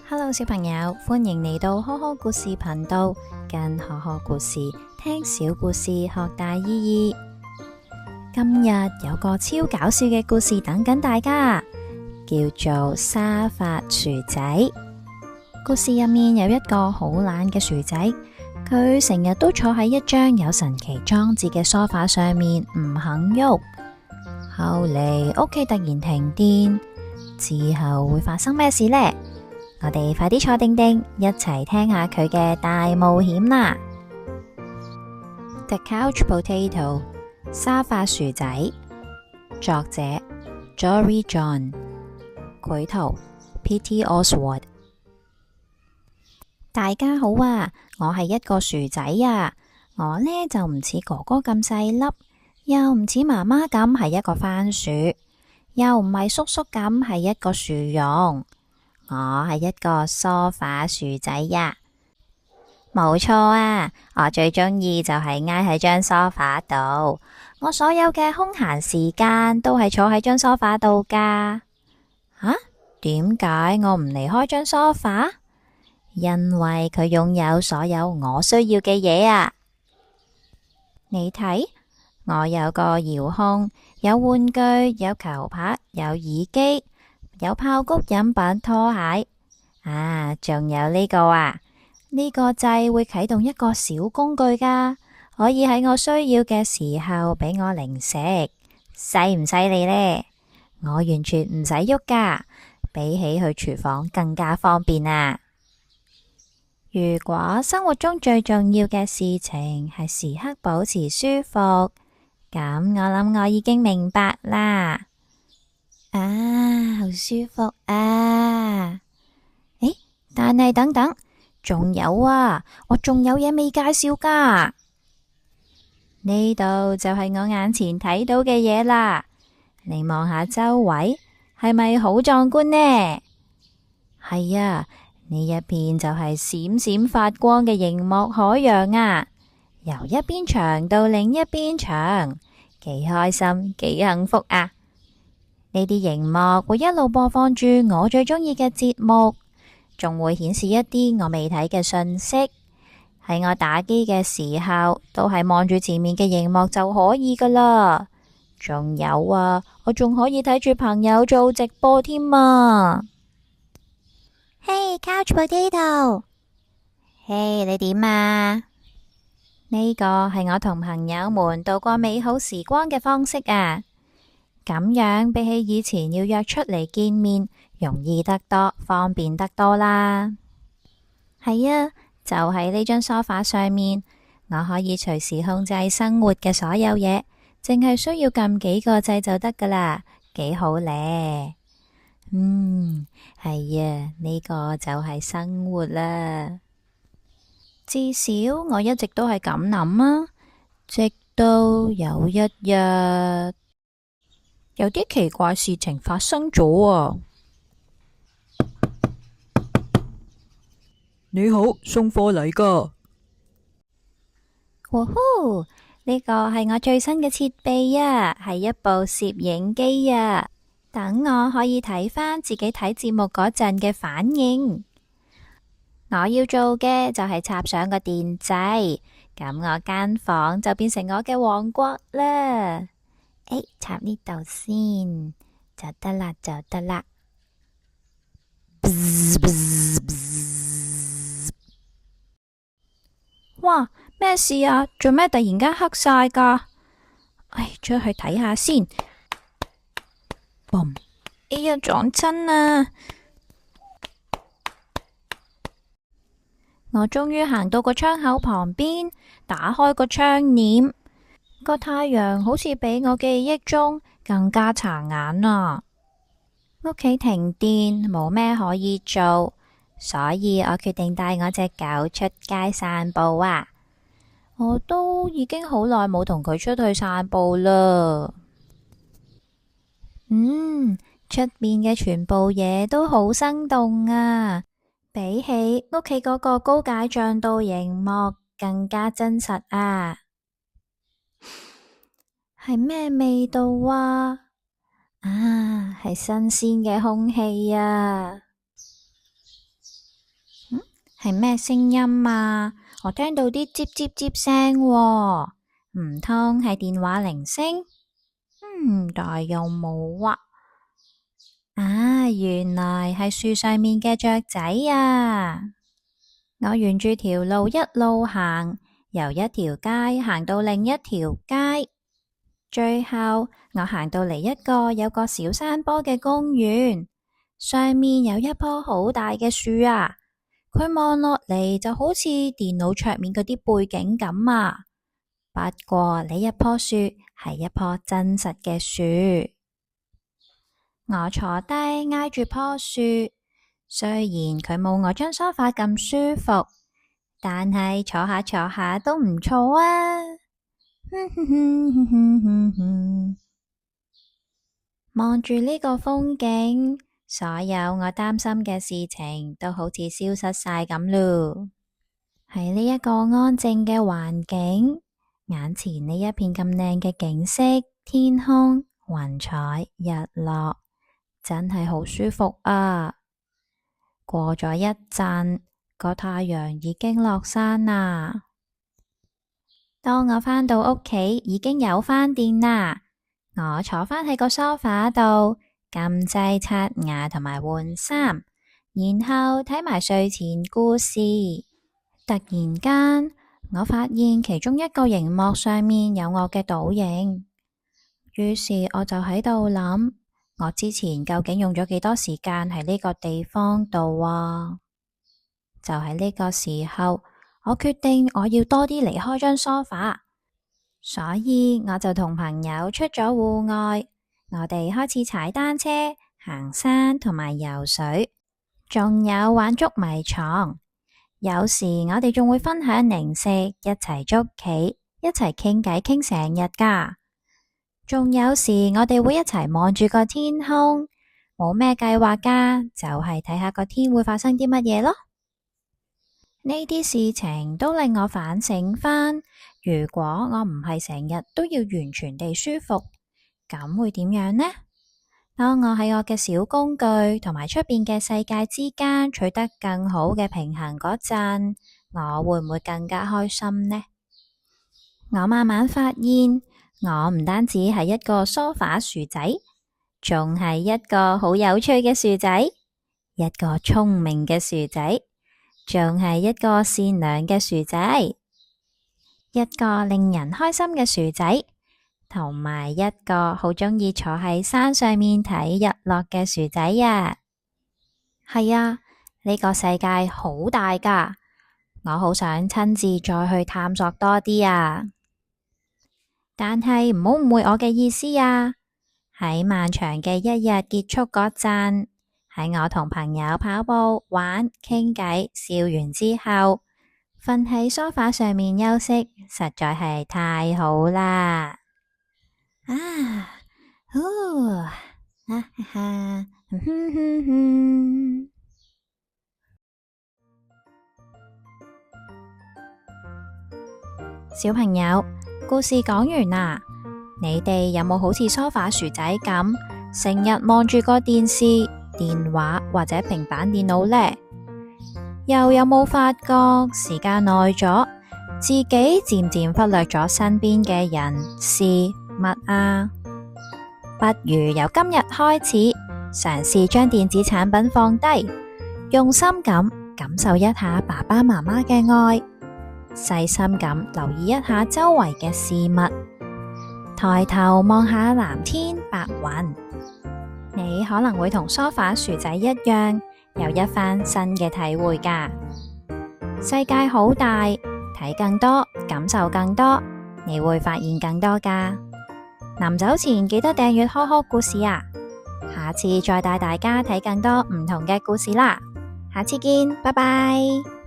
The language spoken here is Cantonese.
Hello，小朋友，歡迎嚟到呵呵故事頻道，跟呵呵故事聽小故事學大意義。今日有個超搞笑嘅故事等緊大家，叫做沙發薯仔。故事入面有一個好懶嘅薯仔，佢成日都坐喺一張有神奇裝置嘅梳化上面唔肯喐。後嚟屋企突然停電，之後會發生咩事呢？我哋快啲坐定定，一齊聽下佢嘅大冒險啦！The Couch Potato， 沙發薯仔，作者 Jory John， 繪圖 Petey Oswald。大家好啊，我係一個薯仔啊，我呢就唔似哥哥咁細粒，又唔似媽媽咁係一個番薯，又唔係叔叔咁係一個薯蓉。我係一個梳化薯仔呀，冇錯啊！我最鍾意就係挨喺張梳化度，我所有嘅空閒時間都係坐喺張梳化度噶。點解我唔離開張梳化？因為佢擁有所有我需要嘅嘢啊！你睇，我有個遙控，有玩具，有球拍，有耳機，有爆谷飲品拖鞋仲有呢個呢個掣會啟動一個小工具噶，可以喺我需要嘅時候俾我零食，犀唔犀利呢？我完全唔使喐噶，比起去廚房更加方便啊！如果生活中最重要嘅事情係時刻保持舒服，咁我諗我已經明白啦。好舒服啊！但係等等，仲有我仲有嘢未介紹噶。呢度就係我眼前睇到嘅嘢啦。你望下周圍，係咪好壯觀呢？係啊，呢一片就係閃閃發光嘅熒幕海洋啊！由一邊牆到另一邊牆，幾開心，幾幸福啊！呢啲熒幕會一路播放住我最鍾意嘅節目，仲會顯示一啲我未睇嘅信息。喺我打機嘅時候，都係望住前面嘅熒幕就可以噶啦。仲有我仲可以睇住朋友做直播添啊！Hey Couch Potato， 嘿，你點啊？呢個係我同朋友們度過美好時光嘅方式啊！咁樣比起以前要約出嚟見面，容易得多，方便得多啦。係啊，就喺呢張梳化上面，我可以隨時控制生活嘅所有嘢，淨係需要撳幾個掣就得噶啦，幾好咧。係啊，呢個就係生活啦。至少我一直都係咁諗啊，直到有一日，有啲奇怪事情發生咗啊！你好，送貨嚟噶。呼呼，呢個係我最新嘅設備啊，係一部攝影機啊，等我可以睇返自己睇節目嗰陣嘅反應。我要做嘅就係插上個電掣，咁我間房就變成我嘅王國啦。插呢度先就得啦，就得啦。哇，咩事啊？做咩突然間黑晒噶？出去睇下先。嘣！撞親啦！我終於行到個窗口旁邊，打開個窗簾。個太陽好似比我記憶中更加殘眼啊！屋企停電，冇咩可以做，所以我決定帶我隻狗出街散步啊！我都已經好耐冇同佢出去散步啦。出面嘅全部嘢都好生動啊！比起屋企嗰個高解像度熒幕更加真實啊！係咩味道啊？係新鮮嘅空氣啊！係咩聲音啊？我聽到啲接接接聲喎，唔通係電話鈴聲？但係又冇啊！原來係樹上面嘅雀仔啊！我沿住條路一路行，由一條街行到另一條街，最後我行到嚟一個有個小山坡嘅公園，上面有一棵好大嘅樹啊！佢望落嚟就好似電腦桌面嗰啲背景咁啊！不過呢一棵樹係一棵真實嘅樹。我坐低挨住棵樹，雖然佢冇我張梳化咁舒服，但係坐下坐下都唔錯啊！望住呢個風景，所有我擔心嘅事情都好似消失晒咁嚕。喺呢一個安靜嘅環境，眼前呢一片咁靚嘅景色，天空、雲彩、日落，真係好舒服啊！過咗一陣，個太陽已經落山啦。當我返到屋企，已經有返電啦。我坐返喺個梳化度，撳掣刷牙同埋換衫，然後睇埋睡前故事。突然間，我發現其中一個熒幕上面有我嘅倒影，於是我就喺度諗，我之前究竟用咗幾多時間喺呢個地方度啊？就喺呢個時候，我決定我要多啲離開張梳化，所以我就同朋友出咗戶外，我哋開始踩單車、行山同埋游水，仲有玩捉迷藏。有時我哋仲會分享零食，一齊捉棋，一齊傾偈傾成日㗎。仲有時我哋會一齊望住個天空，冇咩計劃㗎，就係睇下個天會發生啲乜嘢咯。呢啲事情都令我反省返，如果我唔係成日都要完全地舒服，咁會點樣呢？當我喺我嘅小工具同埋出邊嘅世界之間取得更好嘅平衡嗰陣，我會唔會更加開心呢？我慢慢發現，我唔單止係一個梳化薯仔，仲係一個好有趣嘅薯仔，一個聰明嘅薯仔，仲係一個善良嘅薯仔，一個令人開心嘅薯仔，同埋一個好鍾意坐喺山上面睇日落嘅薯仔啊！係啊，呢個世界好大㗎，我好想親自再去探索多啲啊！但係唔好誤會我嘅意思啊！喺漫長嘅一日結束嗰陣，喺我同朋友跑步、玩、傾偈、笑完之後，瞓喺梳化上面休息，實在係太好啦！小朋友，故事講完啦，你哋有冇好似梳化薯仔咁，成日望住個電視、電話或者平板電腦呢？又有冇發覺時間耐咗，自己漸漸忽略咗身邊嘅人事物啊？不如由今日開始，嘗試將電子產品放低，用心咁感受一下爸爸媽媽嘅愛，細心咁留意一下周圍嘅事物，抬頭望下藍天白雲，你可能會同梳化薯仔一樣，有一番新嘅體會㗎。世界好大，睇更多，感受更多，你會發現更多㗎。臨走前記得訂閱呵呵故事啊！下次再帶大家睇更多唔同嘅故事啦。下次見，拜拜。